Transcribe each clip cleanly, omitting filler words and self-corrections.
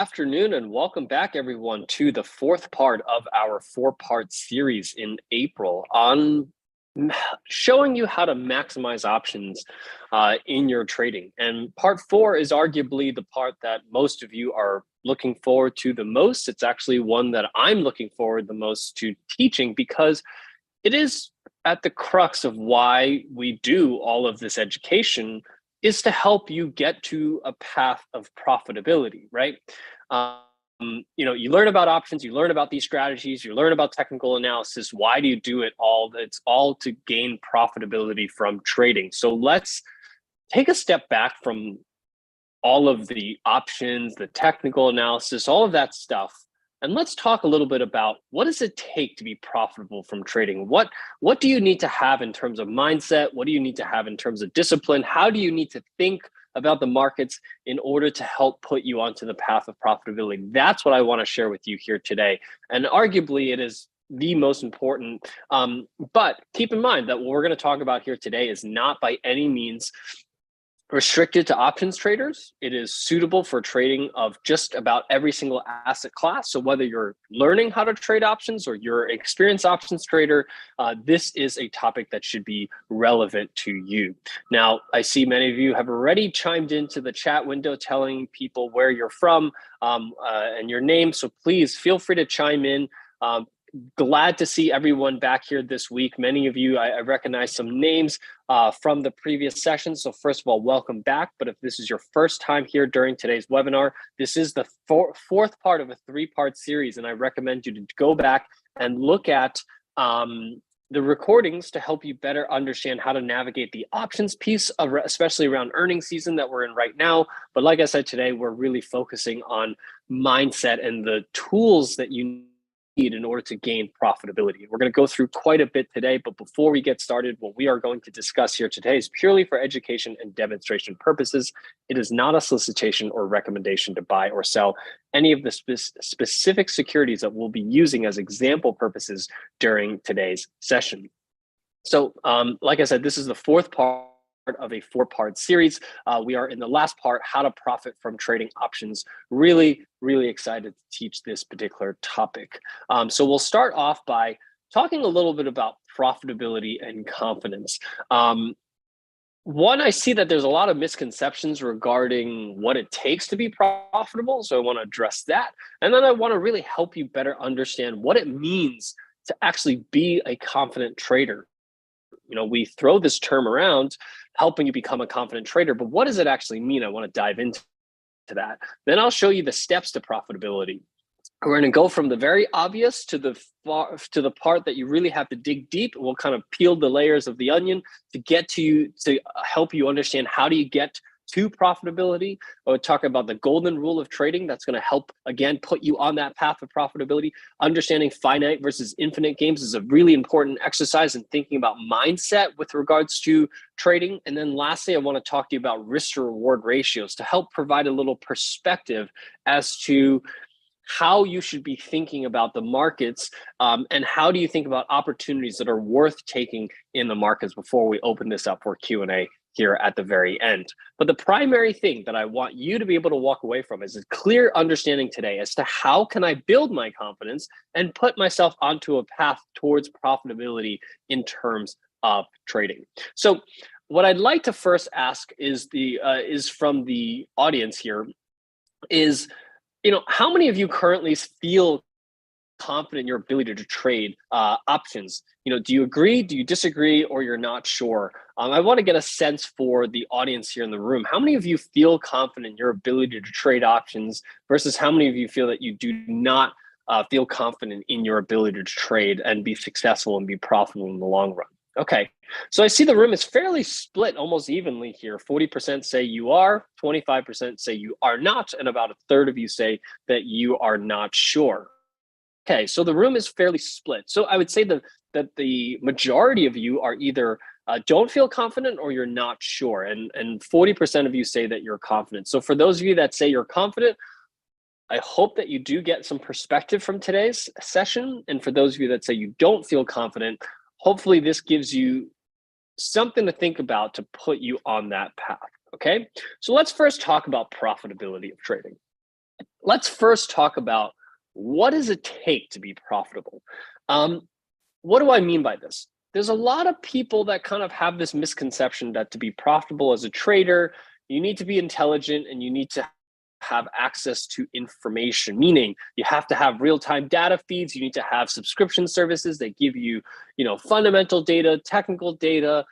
Afternoon and welcome back everyone to the fourth part of our four-part series in April on showing you how to maximize options in your trading. And part four is arguably the part that most of you are looking forward to the most. It's actually one that I'm looking forward the most to teaching because it is at the crux of why we do all of this education is to help you get to a path of profitability, right? You learn about options, you learn about these strategies, you learn about technical analysis. Why do you do it all? It's all to gain profitability from trading. So let's take a step back from all of the options, the technical analysis, all of that stuff. And let's talk a little bit about what does it take to be profitable from trading? What do you need to have in terms of mindset? What do you need to have in terms of discipline? How do you need to think about the markets in order to help put you onto the path of profitability? That's what I want to share with you here today. And arguably it is the most important. But keep in mind that what we're going to talk about here today is not by any means restricted to options traders. It is suitable for trading of just about every single asset class. So whether you're learning how to trade options or you're an experienced options trader, this is a topic that should be relevant to you. Now, I see many of you have already chimed into the chat window telling people where you're from and your name. So please feel free to chime in. Glad to see everyone back here this week. Many of you, I recognize some names from the previous session. So first of all, welcome back. But if this is your first time here during today's webinar, this is the fourth part of a three-part series. And I recommend you to go back and look at the recordings to help you better understand how to navigate the options piece, especially around earnings season that we're in right now. But like I said, today, we're really focusing on mindset and the tools that you need in order to gain profitability. We're going to go through quite a bit today, but before we get started, what we are going to discuss here today is purely for education and demonstration purposes. It is not a solicitation or recommendation to buy or sell any of the specific securities that we'll be using as example purposes during today's session. So, like I said, this is the fourth part of a four-part series. We are in the last part, how to profit from trading options. Really, really excited to teach this particular topic. So we'll start off by talking a little bit about profitability and confidence. One, I see that there's a lot of misconceptions regarding what it takes to be profitable. So I want to address that. And then I want to really help you better understand what it means to actually be a confident trader. We throw this term around, helping you become a confident trader, but what does it actually mean? I want to dive into that. Then I'll show you the steps to profitability. We're going to go from the very obvious to the part that you really have to dig deep. We'll kind of peel the layers of the onion to get to help you understand how do you get to profitability. I would talk about the golden rule of trading that's going to help, again, put you on that path of profitability. Understanding finite versus infinite games is a really important exercise in thinking about mindset with regards to trading. And then lastly, I want to talk to you about risk to reward ratios to help provide a little perspective as to how you should be thinking about the markets and how do you think about opportunities that are worth taking in the markets before we open this up for Q&A here at the very end. But the primary thing that I want you to be able to walk away from is a clear understanding today as to how can I build my confidence and put myself onto a path towards profitability in terms of trading. So what I'd like to first ask is from the audience here is, how many of you currently feel confident in your ability to trade options? Do you agree, do you disagree, or you're not sure? I want to get a sense for the audience here in the room. How many of you feel confident in your ability to trade options versus how many of you feel that you do not feel confident in your ability to trade and be successful and be profitable in the long run? Okay, so I see the room is fairly split almost evenly here. 40% say you are, 25% say you are not, and about a third of you say that you are not sure. Okay, so the room is fairly split. So I would say that the majority of you are either don't feel confident or you're not sure. And 40% of you say that you're confident. So for those of you that say you're confident, I hope that you do get some perspective from today's session. And for those of you that say you don't feel confident, hopefully this gives you something to think about to put you on that path, okay? So let's first talk about profitability of trading. let's first talk about what does it take to be profitable. What do I mean by this? There's a lot of people that kind of have this misconception that to be profitable as a trader, you need to be intelligent and you need to have access to information, meaning you have to have real-time data feeds, you need to have subscription services that give you, fundamental data, technical data,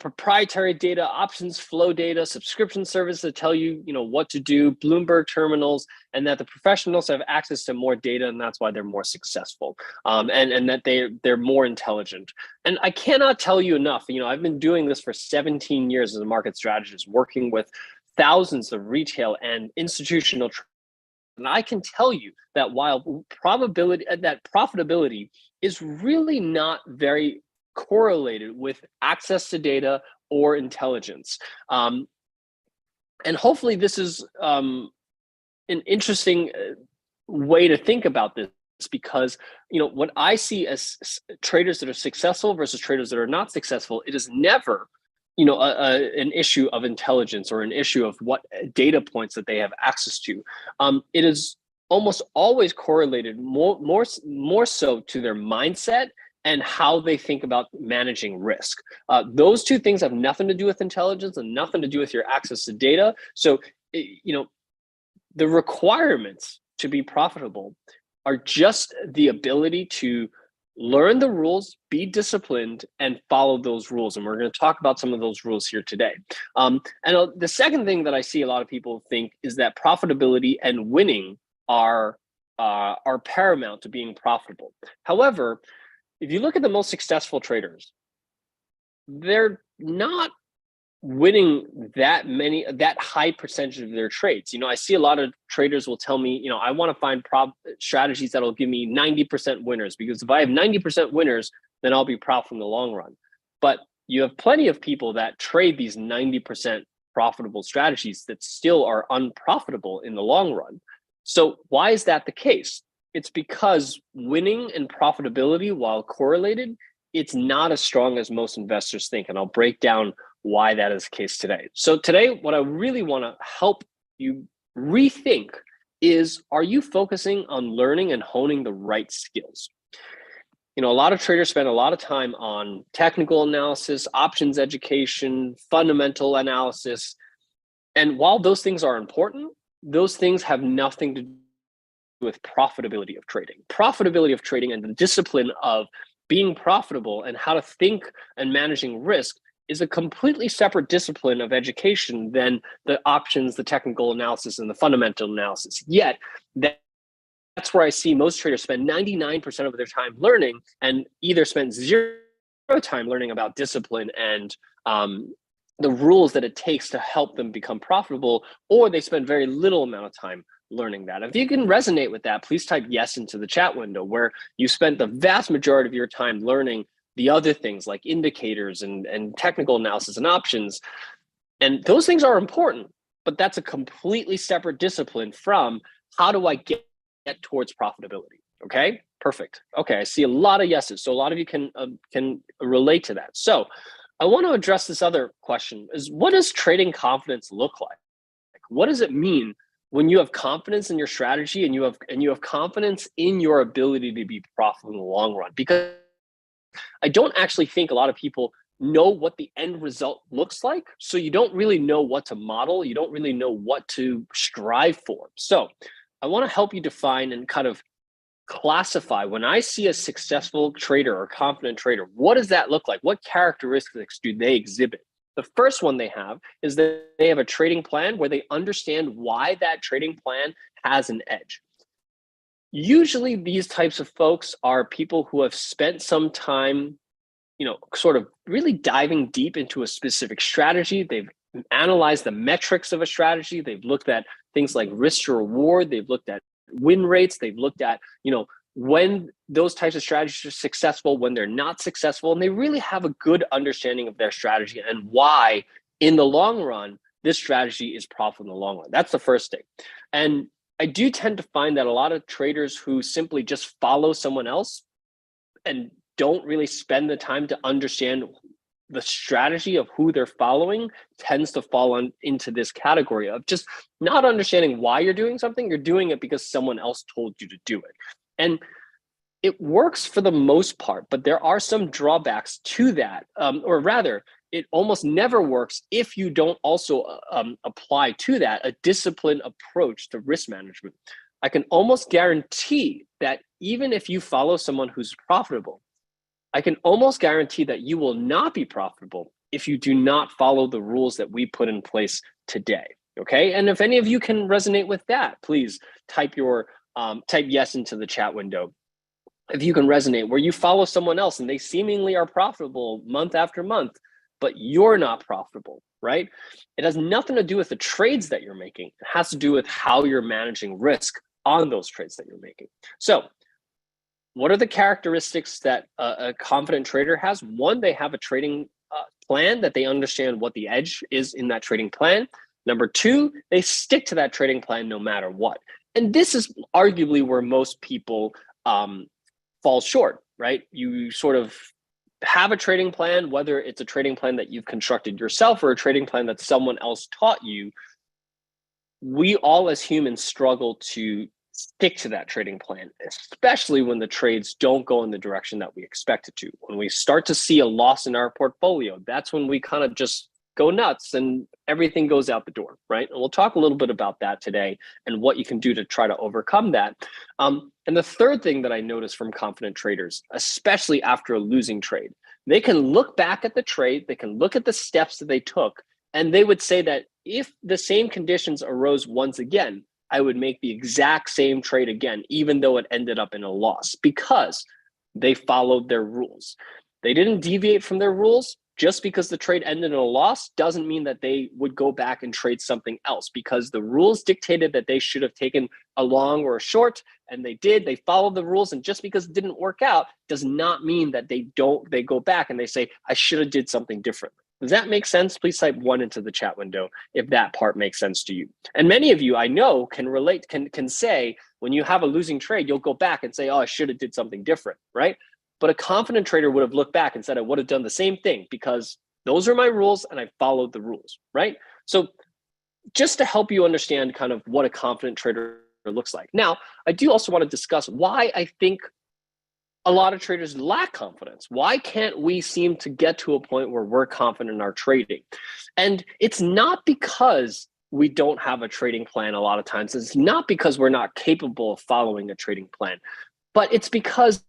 proprietary data, options flow data, subscription services that tell you, what to do, Bloomberg terminals, and that the professionals have access to more data, and that's why they're more successful, and that they're more intelligent. And I cannot tell you enough. I've been doing this for 17 years as a market strategist, working with thousands of retail and institutional traders. And I can tell you that while profitability is really not very correlated with access to data or intelligence. And hopefully this is an interesting way to think about this, because what I see as traders that are successful versus traders that are not successful, it is never an issue of intelligence or an issue of what data points that they have access to. It is almost always correlated more so to their mindset and how they think about managing risk. Those two things have nothing to do with intelligence and nothing to do with your access to data. So, the requirements to be profitable are just the ability to learn the rules, be disciplined, and follow those rules. And we're going to talk about some of those rules here today. And the second thing that I see a lot of people think is that profitability and winning are paramount to being profitable. However, if you look at the most successful traders, they're not winning that high percentage of their trades. I see a lot of traders will tell me, I want to find strategies that'll give me 90% winners, because if I have 90% winners, then I'll be profitable in the long run. But you have plenty of people that trade these 90% profitable strategies that still are unprofitable in the long run. So why is that the case? It's because winning and profitability, while correlated, it's not as strong as most investors think. And I'll break down why that is the case today. So today, what I really want to help you rethink is, are you focusing on learning and honing the right skills? A lot of traders spend a lot of time on technical analysis, options education, fundamental analysis. And while those things are important, those things have nothing to do with profitability of trading. Profitability of trading and the discipline of being profitable and how to think and managing risk is a completely separate discipline of education than the options, the technical analysis, and the fundamental analysis. Yet, that's where I see most traders spend 99% of their time learning, and either spend zero time learning about discipline and the rules that it takes to help them become profitable, or they spend very little amount of time learning that. If you can resonate with that, please type yes into the chat window, where you spent the vast majority of your time learning the other things like indicators and technical analysis and options. And those things are important, but that's a completely separate discipline from how do I get towards profitability. Okay, perfect. Okay, I see a lot of yeses. So a lot of you can relate to that. So I want to address this other question: is what does trading confidence look like? What does it mean when you have confidence in your strategy and you have confidence in your ability to be profitable in the long run? Because I don't actually think a lot of people know what the end result looks like. So you don't really know what to model. You don't really know what to strive for. So I want to help you define and kind of classify, when I see a successful trader or confident trader, what does that look like? What characteristics do they exhibit? The first one they have is that they have a trading plan where they understand why that trading plan has an edge. Usually these types of folks are people who have spent some time, sort of really diving deep into a specific strategy. They've analyzed the metrics of a strategy. They've looked at things like risk to reward. They've looked at win rates. They've looked at, when those types of strategies are successful, when they're not successful, and they really have a good understanding of their strategy and why, in the long run, this strategy is profitable in the long run. That's the first thing. And I do tend to find that a lot of traders who simply just follow someone else and don't really spend the time to understand the strategy of who they're following tends to fall into this category of just not understanding why you're doing something. You're doing it because someone else told you to do it. And it works for the most part, but there are some drawbacks to that, or rather, it almost never works if you don't also apply to that a disciplined approach to risk management. I can almost guarantee that even if you follow someone who's profitable, I can almost guarantee that you will not be profitable if you do not follow the rules that we put in place today. Okay, and if any of you can resonate with that, please type yes into the chat window. If you can resonate, where you follow someone else and they seemingly are profitable month after month, but you're not profitable, right? It has nothing to do with the trades that you're making. It has to do with how you're managing risk on those trades that you're making. So what are the characteristics that a confident trader has? One, they have a trading plan that they understand what the edge is in that trading plan. Number two, they stick to that trading plan no matter what. And this is arguably where most people fall short, right? You sort of have a trading plan, whether it's a trading plan that you've constructed yourself or a trading plan that someone else taught you. We all as humans struggle to stick to that trading plan, especially when the trades don't go in the direction that we expect it to. When we start to see a loss in our portfolio, that's when we kind of just go nuts and everything goes out the door, right? And we'll talk a little bit about that today and what you can do to try to overcome that. And the third thing that I noticed from confident traders, especially after a losing trade, they can look back at the trade, they can look at the steps that they took, and they would say that if the same conditions arose once again, I would make the exact same trade again, even though it ended up in a loss, because they followed their rules. They didn't deviate from their rules. Just because the trade ended in a loss doesn't mean that they would go back and trade something else, because the rules dictated that they should have taken a long or a short, and they did. They followed the rules, and just because it didn't work out does not mean that they go back and they say, I should have did something differently. Does that make sense? Please type 1 into the chat window if that part makes sense to you. And many of you I know can relate, can say when you have a losing trade, you'll go back and say, oh, I should have did something different, right? But a confident trader would have looked back and said, I would have done the same thing because those are my rules and I followed the rules, right? So just to help you understand kind of what a confident trader looks like. Now, I do also want to discuss why I think a lot of traders lack confidence. Why can't we seem to get to a point where we're confident in our trading? And it's not because we don't have a trading plan a lot of times. It's not because we're not capable of following a trading plan, but it's because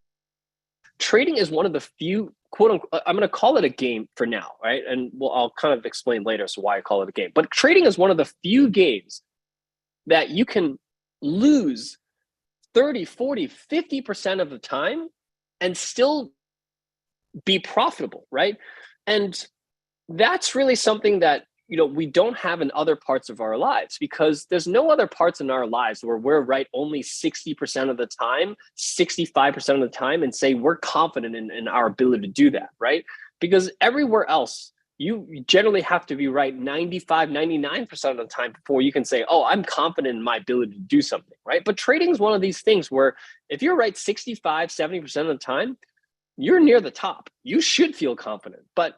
trading is one of the few, quote unquote, I'm going to call it a game for now, right? And I'll kind of explain later so why I call it a game. But trading is one of the few games that you can lose 30, 40, 50% of the time and still be profitable, right? And that's really something that, you know, we don't have in other parts of our lives, because there's no other parts in our lives where we're right only 60% of the time, 65% of the time, and say we're confident in our ability to do that, right? Because everywhere else, you generally have to be right 95, 99% of the time before you can say, oh, I'm confident in my ability to do something, right? But trading is one of these things where if you're right 65, 70% of the time, you're near the top. You should feel confident. But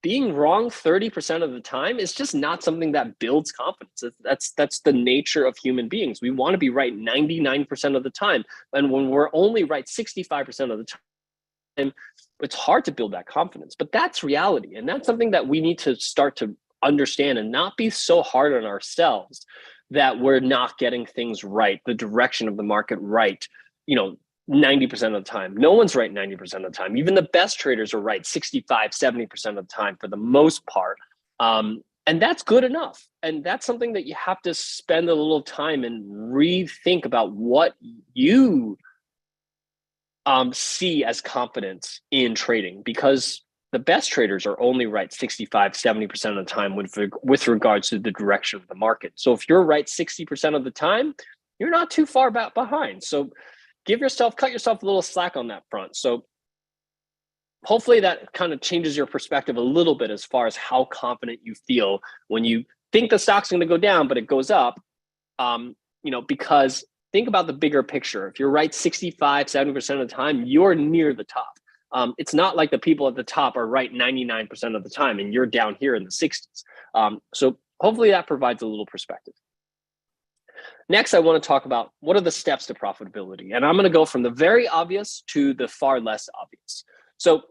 being wrong 30% of the time is just not something that builds confidence. That's the nature of human beings. We want to be right 99% of the time. And when we're only right 65% of the time, it's hard to build that confidence. But that's reality. And that's something that we need to start to understand and not be so hard on ourselves that we're not getting things right, the direction of the market right, 90% of the time. No one's right 90% of the time. Even the best traders are right 65, 70% of the time for the most part. And that's good enough. And that's something that you have to spend a little time and rethink about what you see as confidence in trading, because the best traders are only right 65, 70% of the time with regards to the direction of the market. So if you're right 60% of the time, you're not too far behind. So cut yourself a little slack on that front. So hopefully that kind of changes your perspective a little bit as far as how confident you feel when you think the stock's going to go down, but it goes up, because think about the bigger picture. If you're right 65, 70% of the time, you're near the top. It's not like the people at the top are right 99% of the time and you're down here in the 60s. So hopefully that provides a little perspective. Next, I want to talk about what are the steps to profitability. And I'm going to go from the very obvious to the far less obvious. So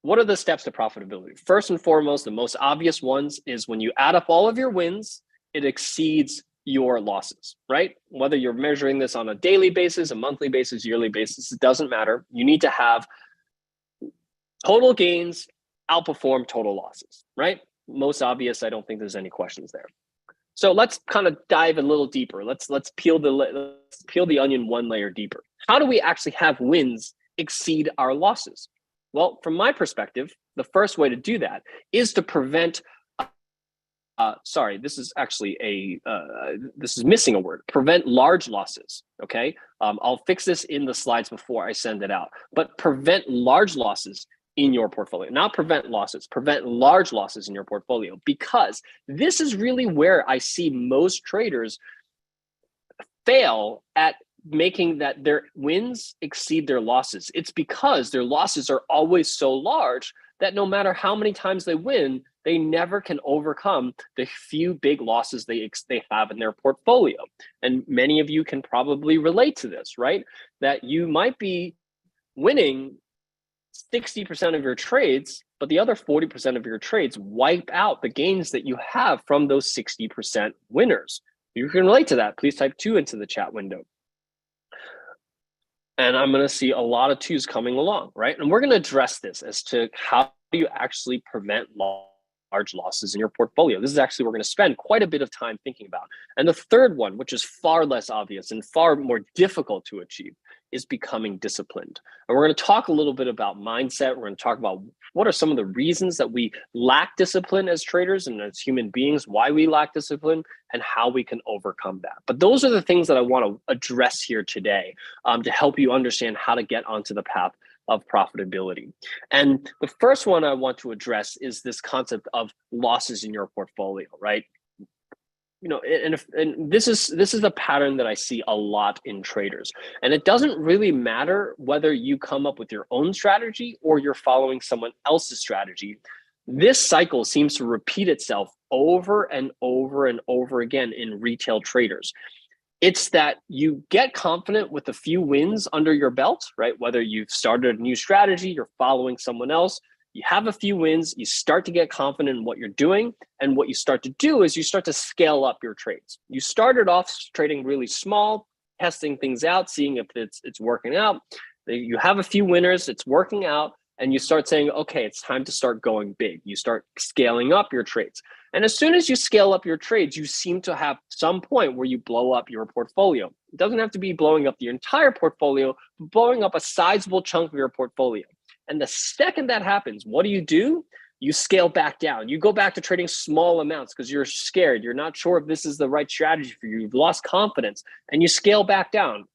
what are the steps to profitability? First and foremost, the most obvious ones is when you add up all of your wins, it exceeds your losses, right? Whether you're measuring this on a daily basis, a monthly basis, yearly basis, it doesn't matter. You need to have total gains outperform total losses, right? Most obvious, I don't think there's any questions there. So let's kind of dive a little deeper. Let's peel the onion one layer deeper. How do we actually have wins exceed our losses? Well, from my perspective, the first way to do that is to prevent, this is actually this is missing a word, prevent large losses, okay? I'll fix this in the slides before I send it out, but prevent large losses in your portfolio, not prevent losses, prevent large losses in your portfolio, because this is really where I see most traders fail at making that their wins exceed their losses. It's because their losses are always so large that no matter how many times they win, they never can overcome the few big losses they have in their portfolio. And many of you can probably relate to this, right? That you might be winning 60% of your trades, but the other 40% of your trades wipe out the gains that you have from those 60% winners. You can relate to that. Please type 2 into the chat window. And I'm going to see a lot of 2s coming along, right? And we're going to address this as to how you actually prevent large losses in your portfolio. This is actually we're going to spend quite a bit of time thinking about. And the third one, which is far less obvious and far more difficult to achieve, is becoming disciplined. And we're going to talk a little bit about mindset. We're going to talk about what are some of the reasons that we lack discipline as traders and as human beings, why we lack discipline, and how we can overcome that. But those are the things that I want to address here today to help you understand how to get onto the path of profitability. And the first one I want to address is this concept of losses in your portfolio, right? You know, and this is a pattern that I see a lot in traders. And it doesn't really matter whether you come up with your own strategy or you're following someone else's strategy. This cycle seems to repeat itself over and over and over again in retail traders. It's that you get confident with a few wins under your belt, right? Whether you've started a new strategy, you're following someone else, you have a few wins, you start to get confident in what you're doing. And what you start to do is you start to scale up your trades. You started off trading really small, testing things out, seeing if it's working out. You have a few winners, it's working out, and you start saying, okay, it's time to start going big. You start scaling up your trades. And as soon as you scale up your trades, you seem to have some point where you blow up your portfolio. It doesn't have to be blowing up the entire portfolio, but blowing up a sizable chunk of your portfolio. And the second that happens, what do? You scale back down. You go back to trading small amounts because you're scared. You're not sure if this is the right strategy for you. You've lost confidence and you scale back down.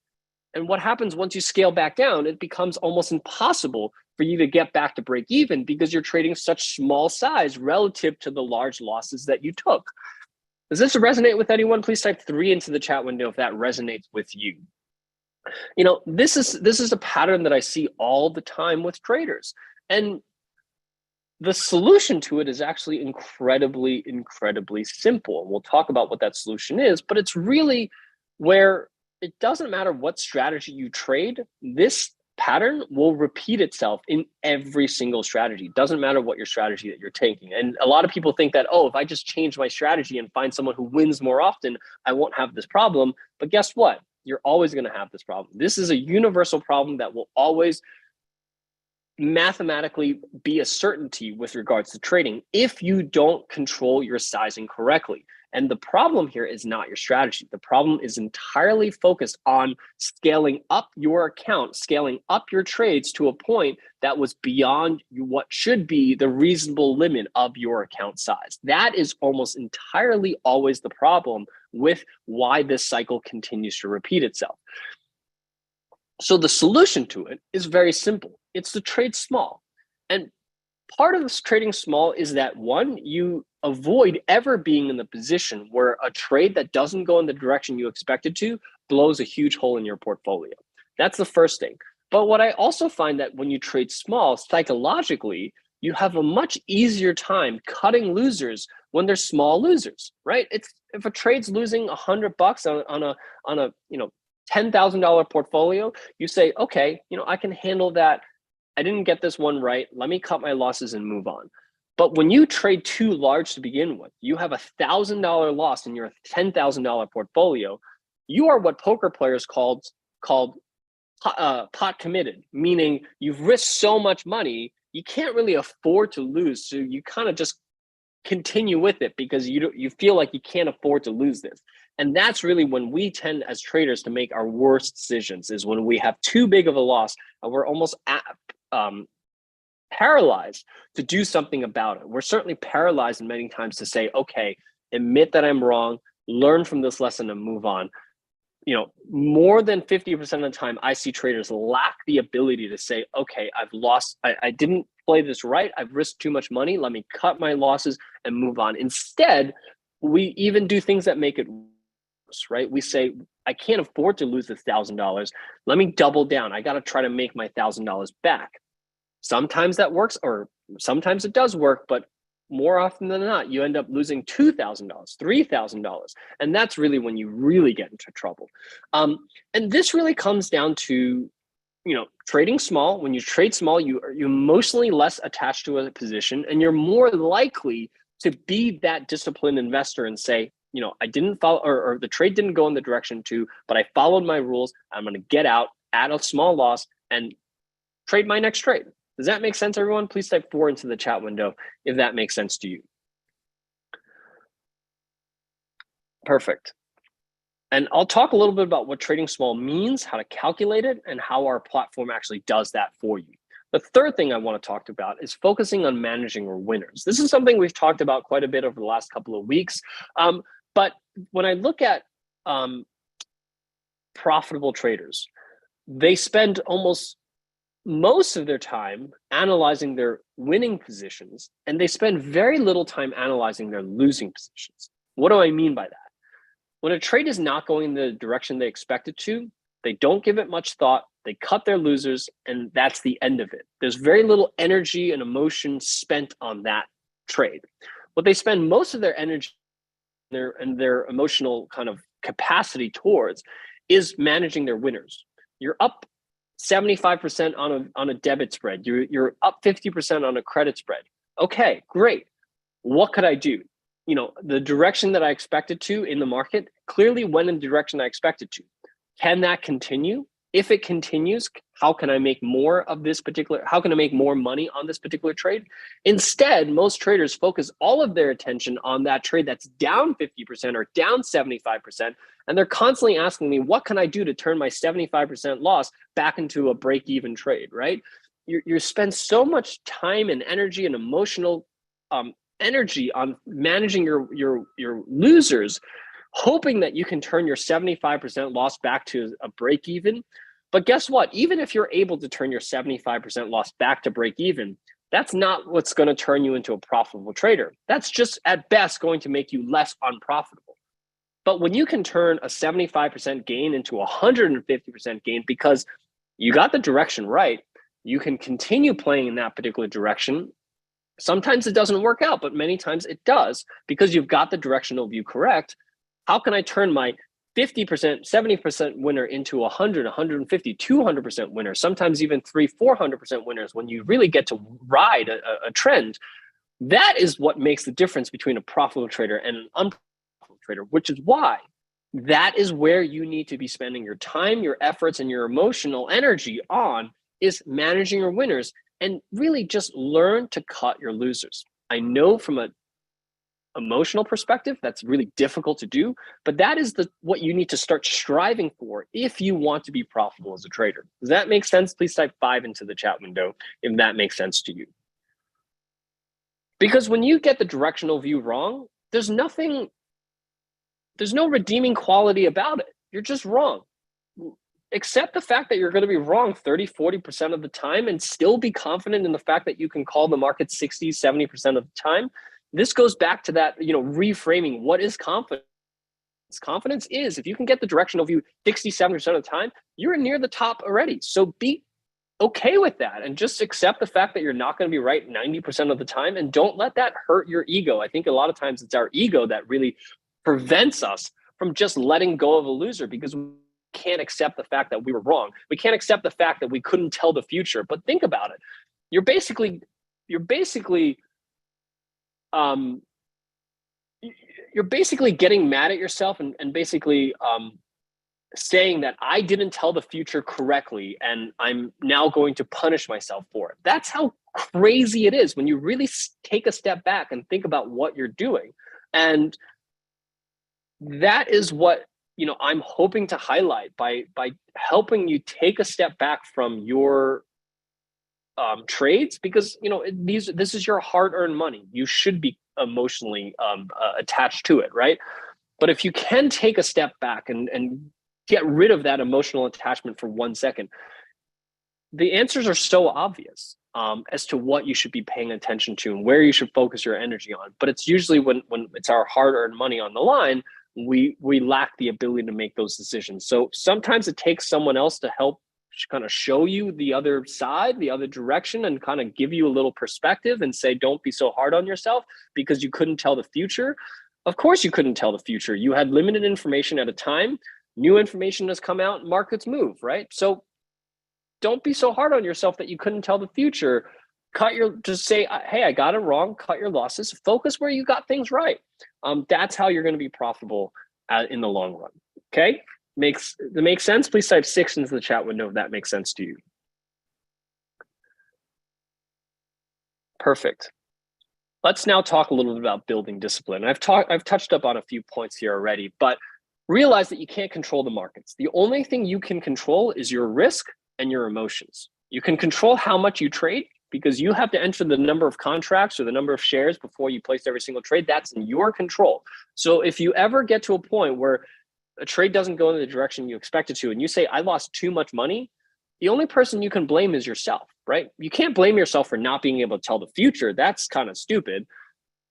And what happens once you scale back down, it becomes almost impossible for you to get back to break even because you're trading such small size relative to the large losses that you took. Does this resonate with anyone? Please type 3 into the chat window if that resonates with you. You know, this is a pattern that I see all the time with traders. And the solution to it is actually incredibly, incredibly simple. And we'll talk about what that solution is, but it's really where it doesn't matter what strategy you trade, this pattern will repeat itself in every single strategy. It doesn't matter what your strategy that you're taking. And a lot of people think that, oh, if I just change my strategy and find someone who wins more often, I won't have this problem. But guess what? You're always going to have this problem. This is a universal problem that will always mathematically be a certainty with regards to trading if you don't control your sizing correctly. And the problem here is not your strategy. The problem is entirely focused on scaling up your account, scaling up your trades to a point that was beyond what should be the reasonable limit of your account size. That is almost entirely always the problem with why this cycle continues to repeat itself. So the solution to it is very simple. It's to trade small. And part of this trading small is that, one, you avoid ever being in the position where a trade that doesn't go in the direction you expect it to blows a huge hole in your portfolio. That's the first thing. But what I also find that when you trade small, psychologically, you have a much easier time cutting losers when they're small losers, right? It's if a trade's losing $100 on a $10,000 portfolio, you say, okay, I can handle that. I didn't get this one right. Let me cut my losses and move on. But when you trade too large to begin with, you have $1,000 loss in your $10,000 portfolio. You are what poker players called pot committed, meaning you've risked so much money, you can't really afford to lose. So you kind of just continue with it because you feel like you can't afford to lose this. And that's really when we tend as traders to make our worst decisions, is when we have too big of a loss and we're almost paralyzed to do something about it. We're certainly paralyzed many times to say, okay, admit that I'm wrong, learn from this lesson and move on. More than 50% of the time, I see traders lack the ability to say, okay, I've lost, I didn't play this right, I've risked too much money, let me cut my losses and move on. Instead, we even do things that make it worse, right? We say, I can't afford to lose this $1,000. Let me double down. I got to try to make my $1,000 back. Sometimes that works, or sometimes it does work, but more often than not, you end up losing $2,000, $3,000. And that's really when you really get into trouble. And this really comes down to, trading small. When you trade small, you're emotionally less attached to a position, and you're more likely to be that disciplined investor and say, I didn't follow, or the trade didn't go in the direction but I followed my rules. I'm going to get out at a small loss and trade my next trade. Does that make sense, everyone? Please type 4 into the chat window if that makes sense to you. Perfect. And I'll talk a little bit about what trading small means, how to calculate it, and how our platform actually does that for you. The third thing I want to talk about is focusing on managing your winners. This is something we've talked about quite a bit over the last couple of weeks. But when I look at profitable traders, they spend almost most of their time analyzing their winning positions, and they spend very little time analyzing their losing positions. What do I mean by that? When a trade is not going in the direction they expect it to, they don't give it much thought, they cut their losers, and that's the end of it. There's very little energy and emotion spent on that trade. What they spend most of their energy and their emotional kind of capacity towards is managing their winners. You're up 75% on a debit spread. You're up 50% on a credit spread. Okay, great. What could I do? The direction that I expected to in the market clearly went in the direction I expected to. Can that continue? If it continues, how can I make more of this particular, how can I make more money on this particular trade? Instead, most traders focus all of their attention on that trade that's down 50% or down 75%. And they're constantly asking me, what can I do to turn my 75% loss back into a break-even trade, right? You spend so much time and energy and emotional energy on managing your losers, hoping that you can turn your 75% loss back to a break-even. But guess what? Even if you're able to turn your 75% loss back to break even, that's not what's going to turn you into a profitable trader. That's just at best going to make you less unprofitable. But when you can turn a 75% gain into a 150% gain because you got the direction right, you can continue playing in that particular direction. Sometimes it doesn't work out, but many times it does because you've got the directional view correct. How can I turn my 50%, 70% winner into 100, 150, 200% winner, sometimes even 300-400% winners when you really get to ride a trend? That is what makes the difference between a profitable trader and an unprofitable trader, which is why that is where you need to be spending your time, your efforts, and your emotional energy on, is managing your winners and really just learn to cut your losers. I know from an emotional perspective, that's really difficult to do, but that is what you need to start striving for if you want to be profitable as a trader. Does that make sense? Please type 5 into the chat window if that makes sense to you. Because when you get the directional view wrong, there's no redeeming quality about it. You're just wrong. Accept the fact that you're going to be wrong 30-40% of the time and still be confident in the fact that you can call the market 60-70% of the time. This goes back to that, reframing. What is confidence? Confidence is if you can get the directional view 60-70% of the time, you're near the top already. So be okay with that and just accept the fact that you're not going to be right 90% of the time, and don't let that hurt your ego. I think a lot of times it's our ego that really prevents us from just letting go of a loser, because we can't accept the fact that we were wrong. We can't accept the fact that we couldn't tell the future. But think about it. You're basically um, you're basically getting mad at yourself and basically saying that I didn't tell the future correctly and I'm now going to punish myself for it. That's how crazy it is when you really take a step back and think about what you're doing. And that is what, I'm hoping to highlight by helping you take a step back from your trades, because this is your hard-earned money. You should be emotionally attached to it, right? But if you can take a step back and get rid of that emotional attachment for 1 second, the answers are so obvious as to what you should be paying attention to and where you should focus your energy on. But it's usually when it's our hard-earned money on the line, we lack the ability to make those decisions. So sometimes it takes someone else to help kind of show you the other side, the other direction, and kind of give you a little perspective and say, don't be so hard on yourself because you couldn't tell the future. Of course you couldn't tell the future. You had limited information at a time. New information has come out, markets move, right? So don't be so hard on yourself that you couldn't tell the future. Just say, hey, I got it wrong, cut your losses, focus where you got things right. That's how you're going to be profitable in the long run. Okay? Makes sense? Please type 6 into the chat window if that makes sense to you. Perfect. Let's now talk a little bit about building discipline. I've touched up on a few points here already, but realize that you can't control the markets. The only thing you can control is your risk and your emotions. You can control how much you trade because you have to enter the number of contracts or the number of shares before you place every single trade. That's in your control. So if you ever get to a point where a trade doesn't go in the direction you expect it to, and you say, I lost too much money, the only person you can blame is yourself, right? You can't blame yourself for not being able to tell the future. That's kind of stupid.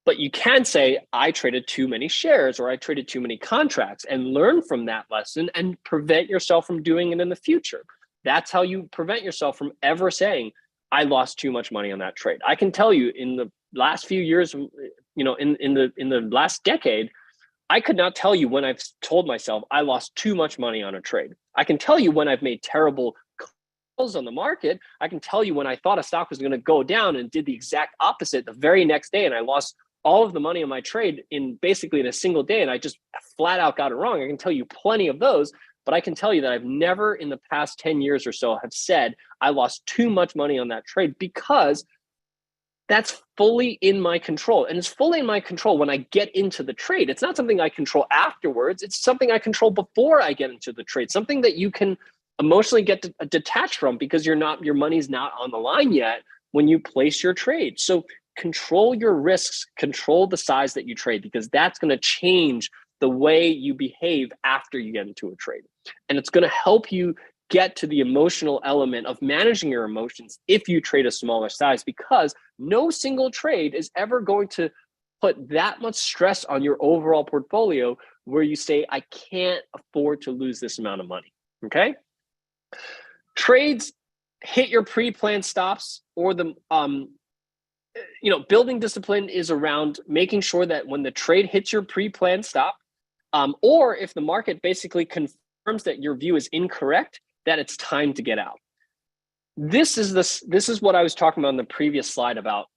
But you can say, I traded too many shares or I traded too many contracts, and learn from that lesson and prevent yourself from doing it in the future. That's how you prevent yourself from ever saying, I lost too much money on that trade. I can tell you in the last few years, in the last decade, I could not tell you when I've told myself I lost too much money on a trade. I can tell you when I've made terrible calls on the market. I can tell you when I thought a stock was going to go down and did the exact opposite the very next day, and I lost all of the money on my trade in a single day, and I just flat out got it wrong. I can tell you plenty of those, but I can tell you that I've never in the past 10 years or so have said I lost too much money on that trade, because that's fully in my control. And it's fully in my control when I get into the trade. It's not something I control afterwards. It's something I control before I get into the trade, something that you can emotionally get detached from because your money's not on the line yet when you place your trade. So control your risks, control the size that you trade, because that's going to change the way you behave after you get into a trade. And it's going to help you get to the emotional element of managing your emotions if you trade a smaller size, because no single trade is ever going to put that much stress on your overall portfolio where you say, I can't afford to lose this amount of money. Okay? Trades hit your pre-planned stops, or building discipline is around making sure that when the trade hits your pre-planned stop, or if the market basically confirms that your view is incorrect, that it's time to get out. This is what I was talking about in the previous slide about,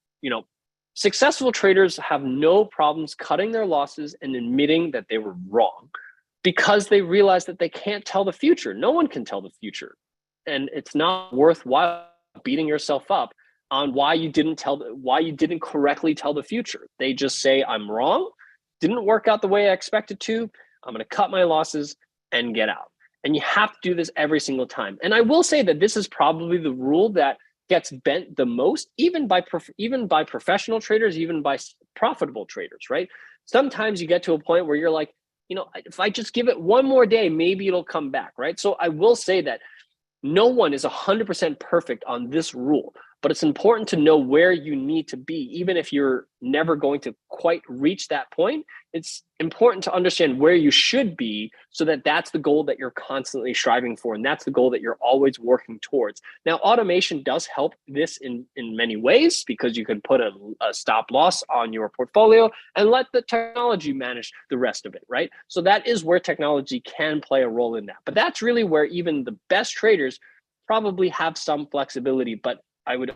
successful traders have no problems cutting their losses and admitting that they were wrong, because they realize that they can't tell the future. No one can tell the future. And it's not worthwhile beating yourself up on why you didn't correctly tell the future. They just say, I'm wrong, didn't work out the way I expected to, I'm going to cut my losses and get out. And you have to do this every single time. And I will say that this is probably the rule that gets bent the most, even by professional traders, even by profitable traders, right? Sometimes you get to a point where you're like, if I just give it one more day, maybe it'll come back, right? So I will say that no one is 100% perfect on this rule, but it's important to know where you need to be. Even if you're never going to quite reach that point, it's important to understand where you should be so that that's the goal that you're constantly striving for, and that's the goal that you're always working towards. Now, automation does help this in many ways, because you can put a stop loss on your portfolio and let the technology manage the rest of it, right? So that is where technology can play a role in that. But that's really where even the best traders probably have some flexibility, but I would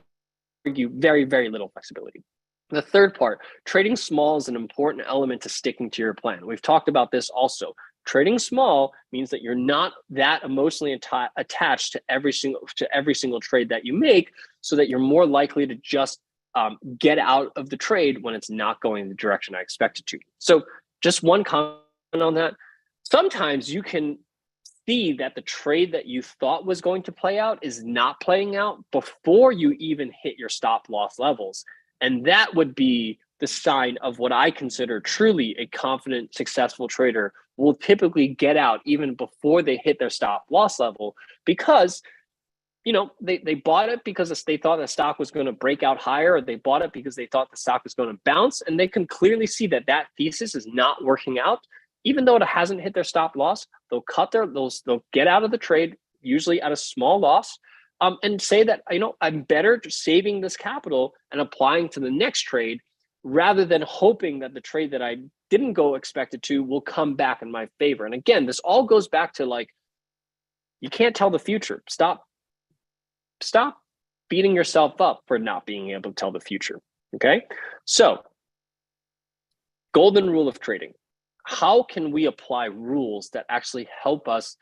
argue very, very little flexibility. The third part, trading small is an important element to sticking to your plan. We've talked about this also. Trading small means that you're not that emotionally attached to every single trade that you make, so that you're more likely to just get out of the trade when it's not going in the direction I expect it to. So just one comment on that. Sometimes you can see that the trade that you thought was going to play out is not playing out before you even hit your stop loss levels. And that would be the sign of what I consider truly a confident, successful trader will typically get out even before they hit their stop loss level, because they bought it because they thought the stock was going to break out higher, or they bought it because they thought the stock was going to bounce, and they can clearly see that that thesis is not working out. Even though it hasn't hit their stop loss, they'll get out of the trade, usually at a small loss, and say that, I'm better saving this capital and applying to the next trade, rather than hoping that the trade that I didn't go expected to will come back in my favor. And again, this all goes back to you can't tell the future. Stop beating yourself up for not being able to tell the future. Okay. So, golden rule of trading. How can we apply rules that actually help us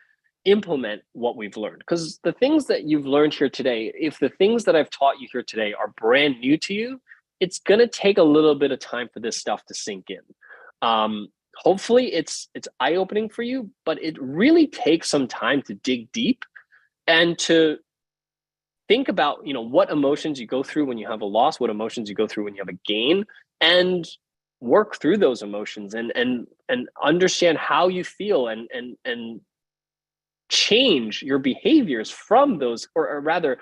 implement what we've learned? Because the things that you've learned here today, if the things that I've taught you here today are brand new to you, it's going to take a little bit of time for this stuff to sink in. Hopefully it's eye-opening for you, but it really takes some time to dig deep and to think about, what emotions you go through when you have a loss, what emotions you go through when you have a gain, and work through those emotions and understand how you feel and change your behaviors from those, or rather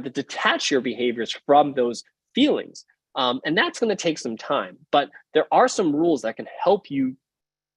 detach your behaviors from those feelings. And that's going to take some time, but there are some rules that can help you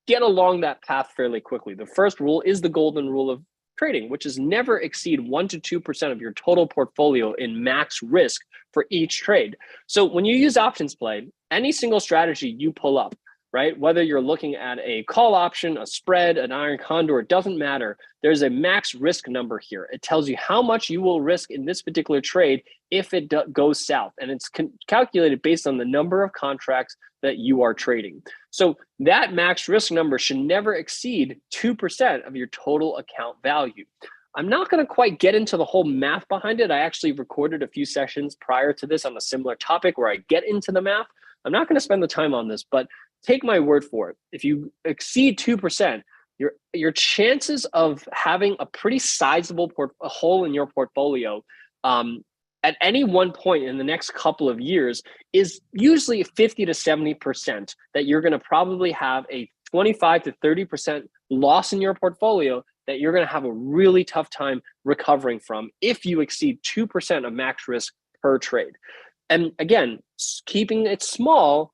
get along that path fairly quickly. The first rule is the golden rule of trading, which is never exceed 1 to 2% of your total portfolio in max risk for each trade. So when you use OptionsPlay, any single strategy you pull up, right? Whether you're looking at a call option, a spread, an iron condor, it doesn't matter. There's a max risk number here. It tells you how much you will risk in this particular trade if it goes south. And it's calculated based on the number of contracts that you are trading. So that max risk number should never exceed 2% of your total account value. I'm not going to quite get into the whole math behind it. I actually recorded a few sessions prior to this on a similar topic where I get into the math. I'm not going to spend the time on this, but take my word for it. If you exceed 2%, your chances of having a pretty sizable hole in your portfolio at any one point in the next couple of years is usually 50 to 70%, that you're going to probably have a 25 to 30% loss in your portfolio that you're going to have a really tough time recovering from if you exceed 2% of max risk per trade. And again, keeping it small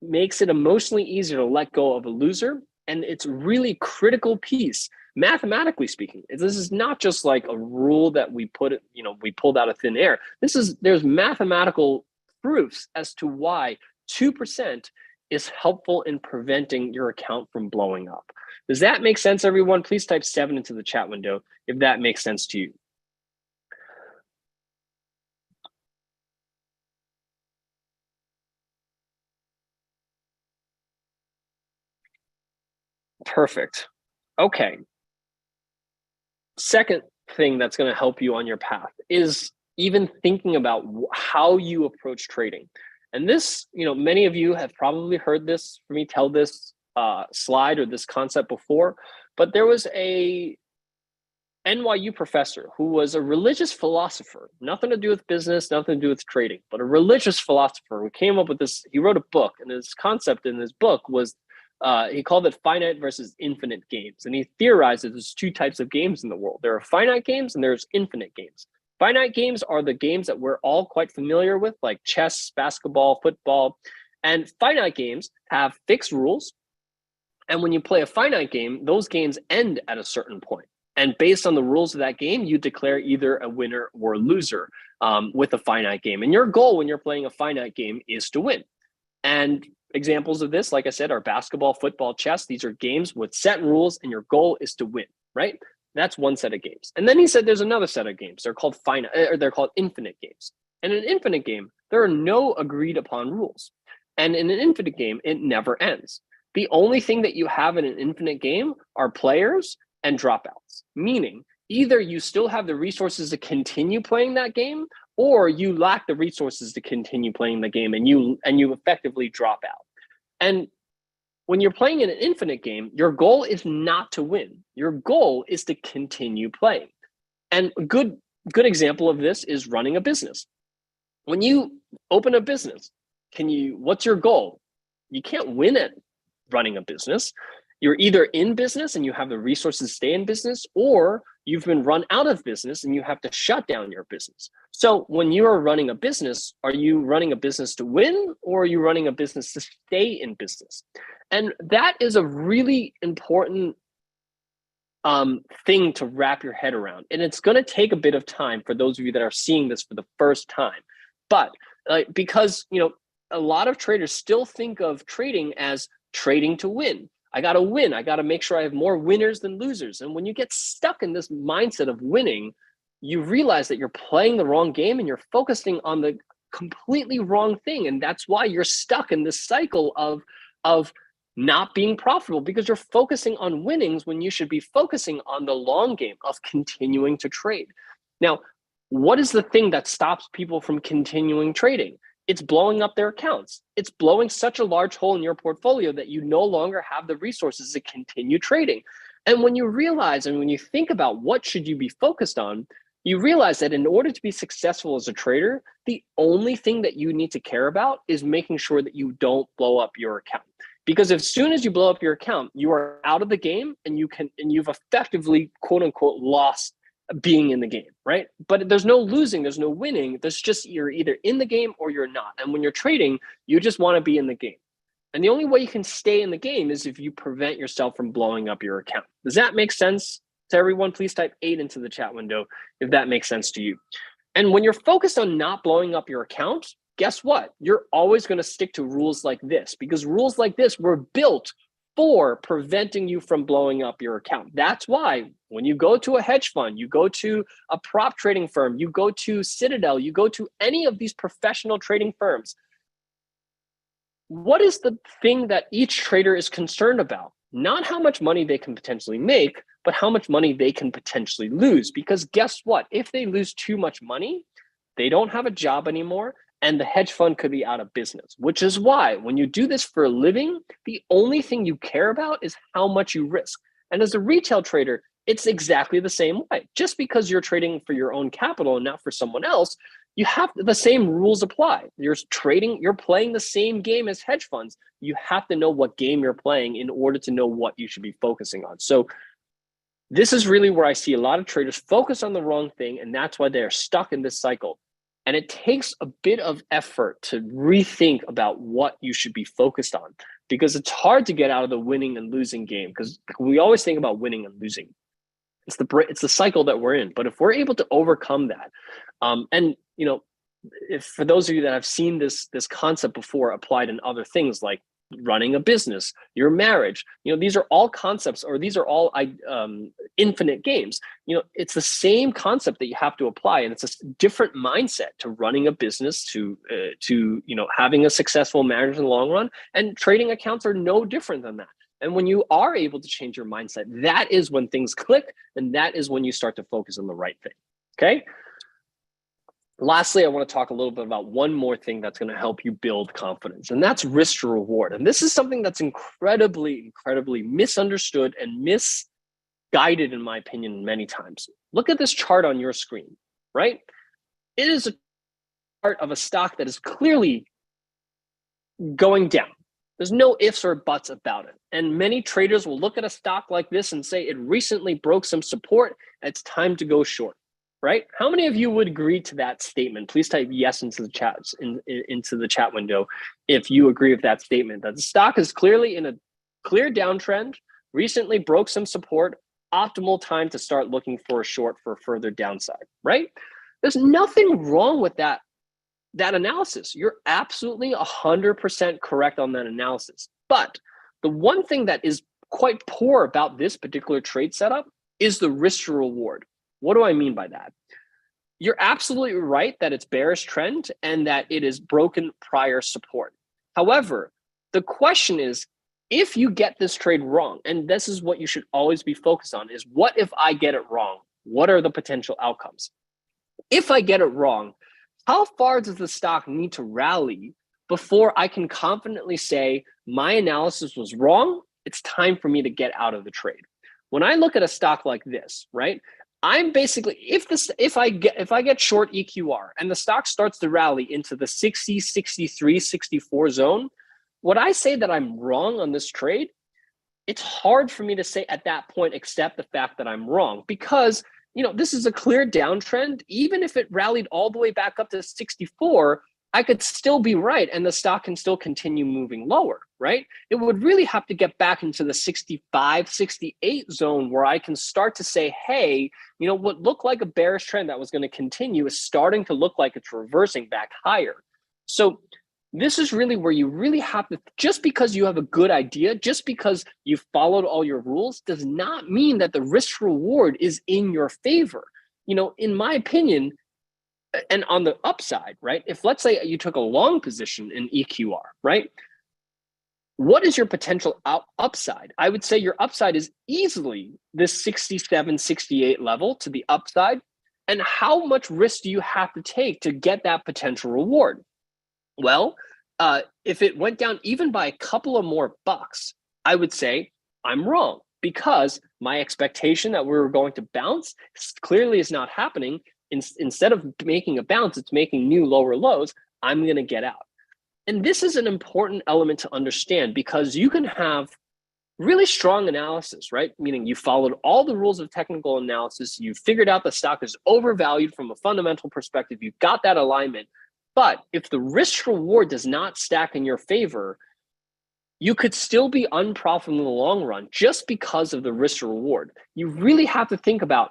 makes it emotionally easier to let go of a loser. And it's really critical piece, mathematically speaking. This is not just like a rule that we pulled out of thin air. There's mathematical proofs as to why 2% is helpful in preventing your account from blowing up. Does that make sense, everyone? Please type 7 into the chat window if that makes sense to you. Perfect. Okay. Second thing that's going to help you on your path is even thinking about how you approach trading. And this, many of you have probably heard this from me tell this slide or this concept before, but there was a NYU professor who was a religious philosopher, nothing to do with business, nothing to do with trading, but a religious philosopher who came up with this. He wrote a book, and his concept in his book was he called it finite versus infinite games. And he theorized that there's two types of games in the world. There are finite games and there's infinite games. Finite games are the games that we're all quite familiar with, like chess, basketball, football. And finite games have fixed rules. And when you play a finite game, those games end at a certain point. And based on the rules of that game, you declare either a winner or a loser with a finite game. And your goal when you're playing a finite game is to win. And examples of this, like I said, are basketball, football, chess. These are games with set rules, and your goal is to win, right? That's one set of games. And then he said there's another set of games. They're called finite, or they're called infinite games. And in an infinite game, there are no agreed upon rules. And in an infinite game, it never ends. The only thing that you have in an infinite game are players and dropouts, meaning either you still have the resources to continue playing that game, or you lack the resources to continue playing the game and you effectively drop out. And when you're playing in an infinite game, your goal is not to win. Your goal is to continue playing. And a good example of this is running a business. When you open a business, what's your goal? You can't win at running a business. You're either in business and you have the resources to stay in business, or you've been run out of business and you have to shut down your business. So when you are running a business, are you running a business to win, or are you running a business to stay in business? And that is a really important thing to wrap your head around. And it's going to take a bit of time for those of you that are seeing this for the first time. But because, a lot of traders still think of trading as trading to win. I got to win. I got to make sure I have more winners than losers. And when you get stuck in this mindset of winning, you realize that you're playing the wrong game and you're focusing on the completely wrong thing. And that's why you're stuck in this cycle of not being profitable, because you're focusing on winnings when you should be focusing on the long game of continuing to trade. Now, what is the thing that stops people from continuing trading? It's blowing up their accounts. It's blowing such a large hole in your portfolio that you no longer have the resources to continue trading. And when you realize, and when you think about what should you be focused on, you realize that in order to be successful as a trader, the only thing that you need to care about is making sure that you don't blow up your account. Because as soon as you blow up your account, you are out of the game and you've effectively, quote unquote, lost being in the game, right? But there's no losing, there's no winning. There's just, you're either in the game or you're not. And when you're trading, you just want to be in the game. And the only way you can stay in the game is if you prevent yourself from blowing up your account. Does that make sense to everyone? Please type 8 into the chat window if that makes sense to you. And when you're focused on not blowing up your account, guess what? You're always going to stick to rules like this, because rules like this were built for preventing you from blowing up your account. That's why when you go to a hedge fund, you go to a prop trading firm, you go to Citadel, you go to any of these professional trading firms, what is the thing that each trader is concerned about? Not how much money they can potentially make, but how much money they can potentially lose. Because guess what? If they lose too much money, they don't have a job anymore, and the hedge fund could be out of business, which is why when you do this for a living, the only thing you care about is how much you risk. And as a retail trader, it's exactly the same way. Just because you're trading for your own capital and not for someone else, you have the same rules apply. You're playing the same game as hedge funds. You have to know what game you're playing in order to know what you should be focusing on. So this is really where I see a lot of traders focus on the wrong thing, and that's why they're stuck in this cycle. And it takes a bit of effort to rethink about what you should be focused on, because it's hard to get out of the winning and losing game, because we always think about winning and losing. It's the cycle that we're in. But if we're able to overcome that, and if for those of you that have seen this concept before applied in other things like running a business, your marriage, these are all concepts, or these are all infinite games. It's the same concept that you have to apply, and it's a different mindset to running a business, to having a successful marriage in the long run. And trading accounts are no different than that. And when you are able to change your mindset, that is when things click, and that is when you start to focus on the right thing. Okay. Lastly, I want to talk a little bit about one more thing that's going to help you build confidence, and that's risk to reward. And this is something that's incredibly misunderstood and misguided, in my opinion, many times. Look at this chart on your screen, right? It is a chart of a stock that is clearly going down. There's no ifs or buts about it. And many traders will look at a stock like this and say it recently broke some support, and it's time to go short, right? How many of you would agree to that statement? Please type yes into the chat into the chat window if you agree with that statement, that the stock is clearly in a clear downtrend, recently broke some support, optimal time to start looking for a short for further downside, right? There's nothing wrong with that analysis. You're absolutely 100% correct on that analysis. But the one thing that is quite poor about this particular trade setup is the risk to reward. What do I mean by that? You're absolutely right that it's bearish trend and that it is broken prior support. However, the question is, if you get this trade wrong, and this is what you should always be focused on, is what if I get it wrong? What are the potential outcomes? If I get it wrong, how far does the stock need to rally before I can confidently say my analysis was wrong? It's time for me to get out of the trade. When I look at a stock like this, right? I'm basically, if I get short EQR and the stock starts to rally into the 60, 63, 64 zone, would I say that I'm wrong on this trade? It's hard for me to say at that point, except the fact that I'm wrong, because this is a clear downtrend. Even if it rallied all the way back up to 64, I could still be right and the stock can still continue moving lower, right? It would really have to get back into the 65, 68 zone where I can start to say, hey, what looked like a bearish trend that was going to continue is starting to look like it's reversing back higher. So this is really where you really have to, just because you have a good idea, just because you've followed all your rules, does not mean that the risk reward is in your favor. In my opinion, and on the upside, right? If let's say you took a long position in EQR, right? What is your potential upside? I would say your upside is easily this 67, 68 level to the upside. And how much risk do you have to take to get that potential reward? Well, if it went down even by a couple of more bucks, I would say I'm wrong, because my expectation that we were going to bounce clearly is not happening. Instead of making a bounce, it's making new lower lows. I'm going to get out. And this is an important element to understand, because you can have really strong analysis, right? Meaning you followed all the rules of technical analysis. You figured out the stock is overvalued from a fundamental perspective. You've got that alignment. But if the risk reward does not stack in your favor, you could still be unprofitable in the long run just because of the risk reward. You really have to think about,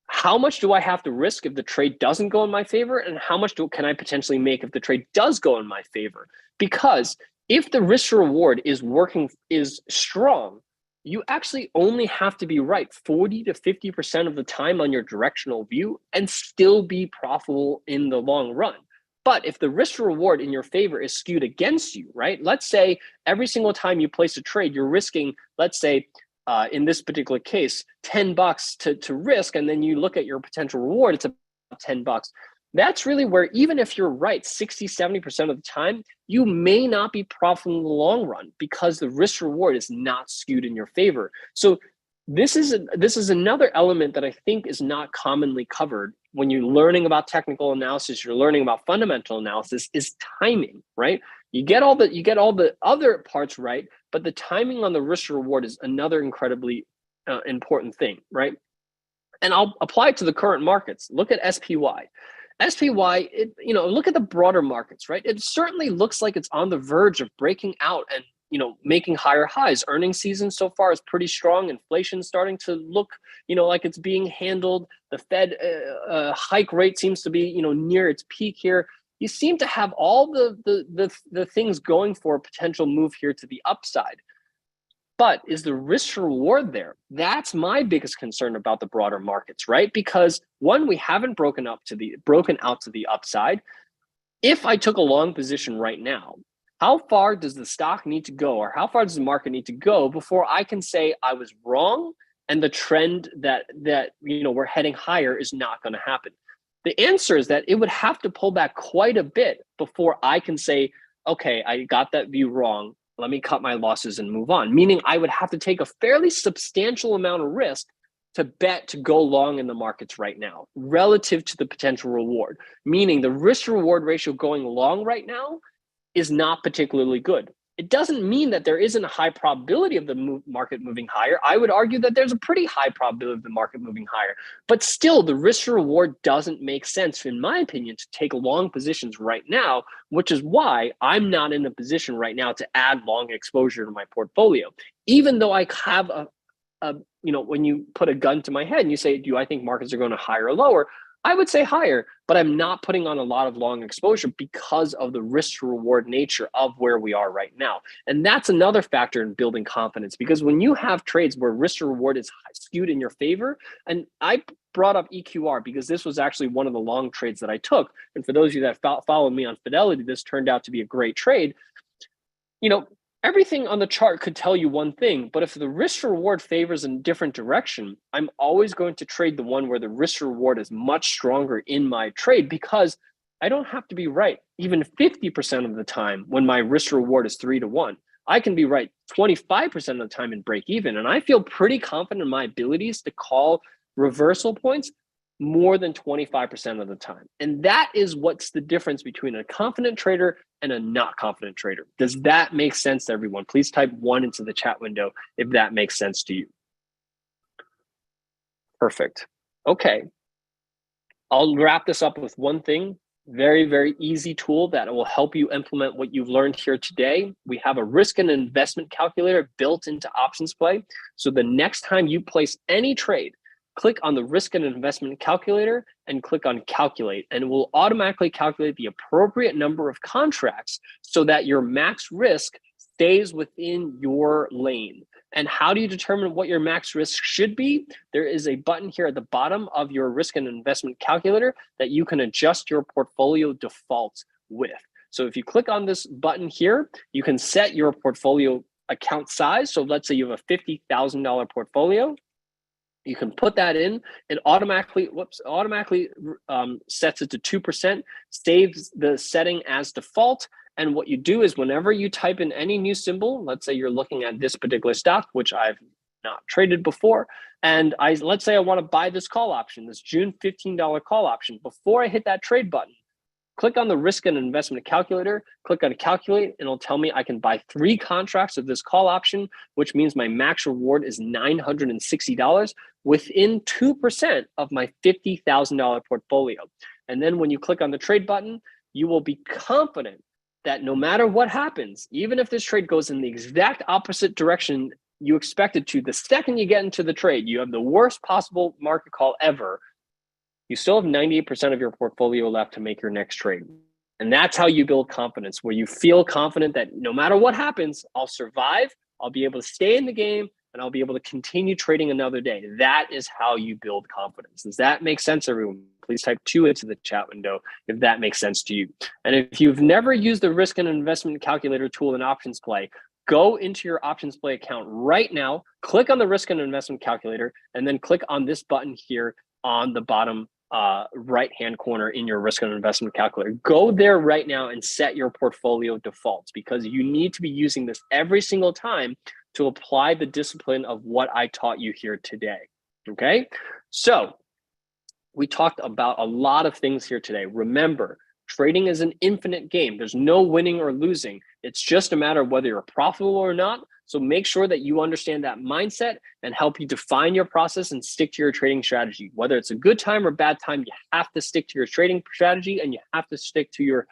how much do I have to risk if the trade doesn't go in my favor? And how much can I potentially make if the trade does go in my favor? Because if the risk reward is strong, you actually only have to be right 40 to 50% of the time on your directional view and still be profitable in the long run. But if the risk reward in your favor is skewed against you, right? Let's say every single time you place a trade, you're risking, let's say, in this particular case, $10 to risk, and then you look at your potential reward, it's about $10. That's really where, even if you're right 60, 70% of the time, you may not be profitable in the long run because the risk reward is not skewed in your favor. So this is another element that I think is not commonly covered when you're learning about technical analysis, you're learning about fundamental analysis, is timing, right? You get all the other parts right, but the timing on the risk reward is another incredibly important thing, right? And I'll apply it to the current markets. Look at SPY. SPY, look at the broader markets, right? It certainly looks like it's on the verge of breaking out and making higher highs. Earnings season so far is pretty strong. Inflation starting to look, like it's being handled. The Fed hike rate seems to be, near its peak here. You seem to have all the things going for a potential move here to the upside. But is the risk reward there? That's my biggest concern about the broader markets, right? Because one, we haven't broken out to the upside. If I took a long position right now, how far does the stock need to go, or how far does the market need to go before I can say I was wrong and the trend that we're heading higher is not going to happen? The answer is that it would have to pull back quite a bit before I can say, okay, I got that view wrong. Let me cut my losses and move on. Meaning I would have to take a fairly substantial amount of risk to bet to go long in the markets right now relative to the potential reward. Meaning the risk reward ratio going long right now is not particularly good. It doesn't mean that there isn't a high probability of the market moving higher. I would argue that there's a pretty high probability of the market moving higher. But still, the risk to reward doesn't make sense, in my opinion, to take long positions right now, which is why I'm not in a position right now to add long exposure to my portfolio. Even though I have when you put a gun to my head and you say, do I think markets are going to higher or lower? I would say higher, but I'm not putting on a lot of long exposure because of the risk to reward nature of where we are right now. And that's another factor in building confidence, because when you have trades where risk to reward is skewed in your favor, and I brought up EQR because this was actually one of the long trades that I took. And for those of you that follow me on Fidelity, this turned out to be a great trade. Everything on the chart could tell you one thing, but if the risk to reward favors in a different direction, I'm always going to trade the one where the risk to reward is much stronger in my trade, because I don't have to be right even 50% of the time when my risk to reward is 3-1. I can be right 25% of the time and break even. And I feel pretty confident in my abilities to call reversal points more than 25% of the time. And that is what's the difference between a confident trader and a not confident trader. Does that make sense to everyone? Please type 1 into the chat window if that makes sense to you. Perfect. Okay. I'll wrap this up with one thing. Very, very easy tool that will help you implement what you've learned here today. We have a risk and investment calculator built into OptionsPlay. So the next time you place any trade, click on the risk and investment calculator and click on calculate, and it will automatically calculate the appropriate number of contracts so that your max risk stays within your lane. And how do you determine what your max risk should be? There is a button here at the bottom of your risk and investment calculator that you can adjust your portfolio defaults with. So if you click on this button here, you can set your portfolio account size. So let's say you have a $50,000 portfolio. You can put that in and automatically sets it to 2%, saves the setting as default. And what you do is whenever you type in any new symbol, let's say you're looking at this particular stock, which I've not traded before, and let's say I want to buy this call option, this June $15 call option. Before I hit that trade button, click on the risk and investment calculator, click on calculate, and it'll tell me I can buy 3 contracts of this call option, which means my max reward is $960 within 2% of my $50,000 portfolio. And then when you click on the trade button, you will be confident that no matter what happens, even if this trade goes in the exact opposite direction you expect it to, the second you get into the trade, you have the worst possible market call ever, you still have 98% of your portfolio left to make your next trade. And that's how you build confidence, where you feel confident that no matter what happens, I'll survive, I'll be able to stay in the game, and I'll be able to continue trading another day. That is how you build confidence. Does that make sense, everyone? Please type 2 into the chat window if that makes sense to you. And if you've never used the risk and investment calculator tool in OptionsPlay, go into your OptionsPlay account right now, click on the risk and investment calculator, and then click on this button here on the bottom right-hand corner in your risk and investment calculator. Go there right now and set your portfolio defaults, because you need to be using this every single time to apply the discipline of what I taught you here today, okay? So we talked about a lot of things here today. Remember, trading is an infinite game. There's no winning or losing. It's just a matter of whether you're profitable or not. So make sure that you understand that mindset and help you define your process and stick to your trading strategy. Whether it's a good time or bad time, you have to stick to your trading strategy and you have to stick to your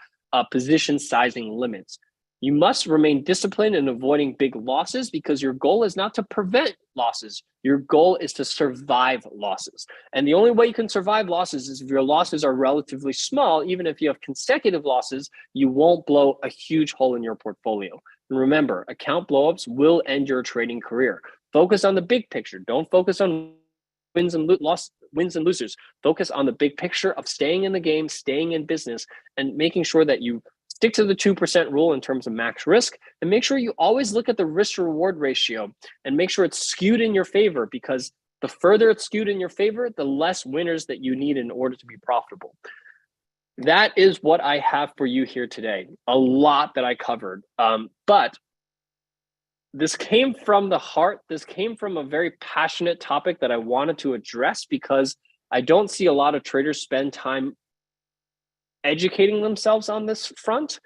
position sizing limits. You must remain disciplined in avoiding big losses, because your goal is not to prevent losses. Your goal is to survive losses. And the only way you can survive losses is if your losses are relatively small. Even if you have consecutive losses, you won't blow a huge hole in your portfolio. And remember, account blowups will end your trading career. Focus on the big picture. Don't focus on wins and losers. Focus on the big picture of staying in the game, staying in business, and making sure that you stick to the 2% rule in terms of max risk, and make sure you always look at the risk to reward ratio and make sure it's skewed in your favor, because the further it's skewed in your favor, the less winners that you need in order to be profitable. That is what I have for you here today. A lot that I covered, but this came from the heart. This came from a very passionate topic that I wanted to address, because I don't see a lot of traders spend time educating themselves on this front.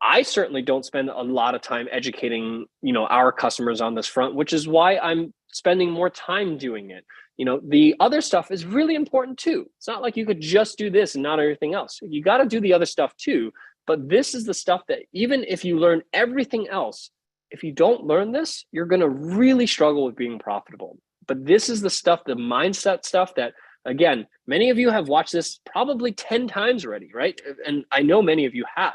I certainly don't spend a lot of time educating, our customers on this front, which is why I'm spending more time doing it. The other stuff is really important too. It's not like you could just do this and not everything else. You got to do the other stuff too. But this is the stuff that even if you learn everything else, if you don't learn this, you're going to really struggle with being profitable. But this is the stuff, the mindset stuff that, again, many of you have watched this probably 10 times already, right? And I know many of you have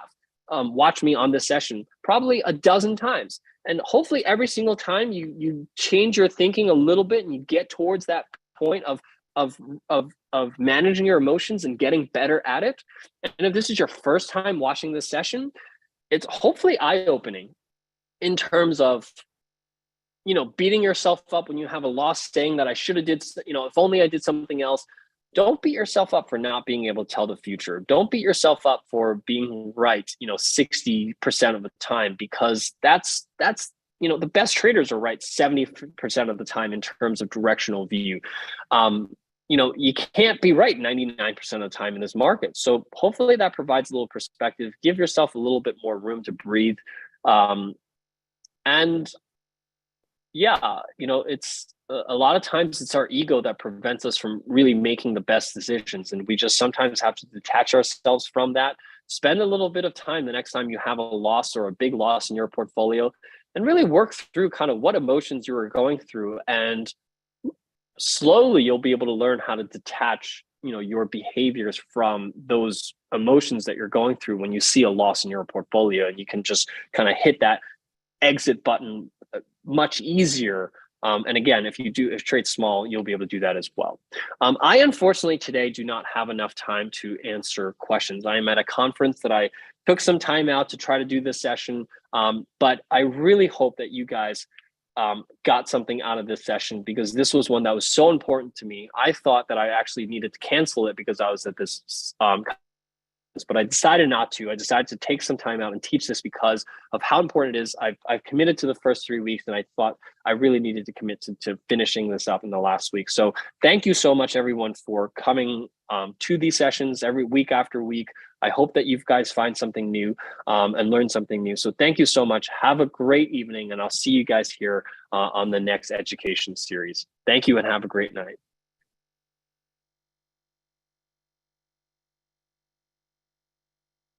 watched me on this session probably a dozen times. And hopefully every single time you change your thinking a little bit and you get towards that point of managing your emotions and getting better at it. And if this is your first time watching this session, it's hopefully eye-opening in terms of, beating yourself up when you have a loss, saying that I should have did, if only I did something else. Don't beat yourself up for not being able to tell the future. Don't beat yourself up for being right, 60% of the time, because that's the best traders are right 70% of the time in terms of directional view. You can't be right 99% of the time in this market. So hopefully that provides a little perspective. Give yourself a little bit more room to breathe. And yeah, it's a lot of times it's our ego that prevents us from really making the best decisions. And we just sometimes have to detach ourselves from that. Spend a little bit of time the next time you have a loss or a big loss in your portfolio and really work through kind of what emotions you were going through. And slowly you'll be able to learn how to detach, your behaviors from those emotions that you're going through when you see a loss in your portfolio. And you can just kind of hit that exit button much easier. And again, if trade small, you'll be able to do that as well. I unfortunately today do not have enough time to answer questions. I am at a conference that I took some time out to try to do this session. But I really hope that you guys got something out of this session, because this was one that was so important to me. I thought that I actually needed to cancel it because I was at this but I decided not to. I decided to take some time out and teach this because of how important it is. I've committed to the first 3 weeks, and I thought I really needed to commit to finishing this up in the last week. So thank you so much, everyone, for coming to these sessions every week after week. I hope that you guys find something new and learn something new. So thank you so much. Have a great evening, and I'll see you guys here on the next education series. Thank you and have a great night.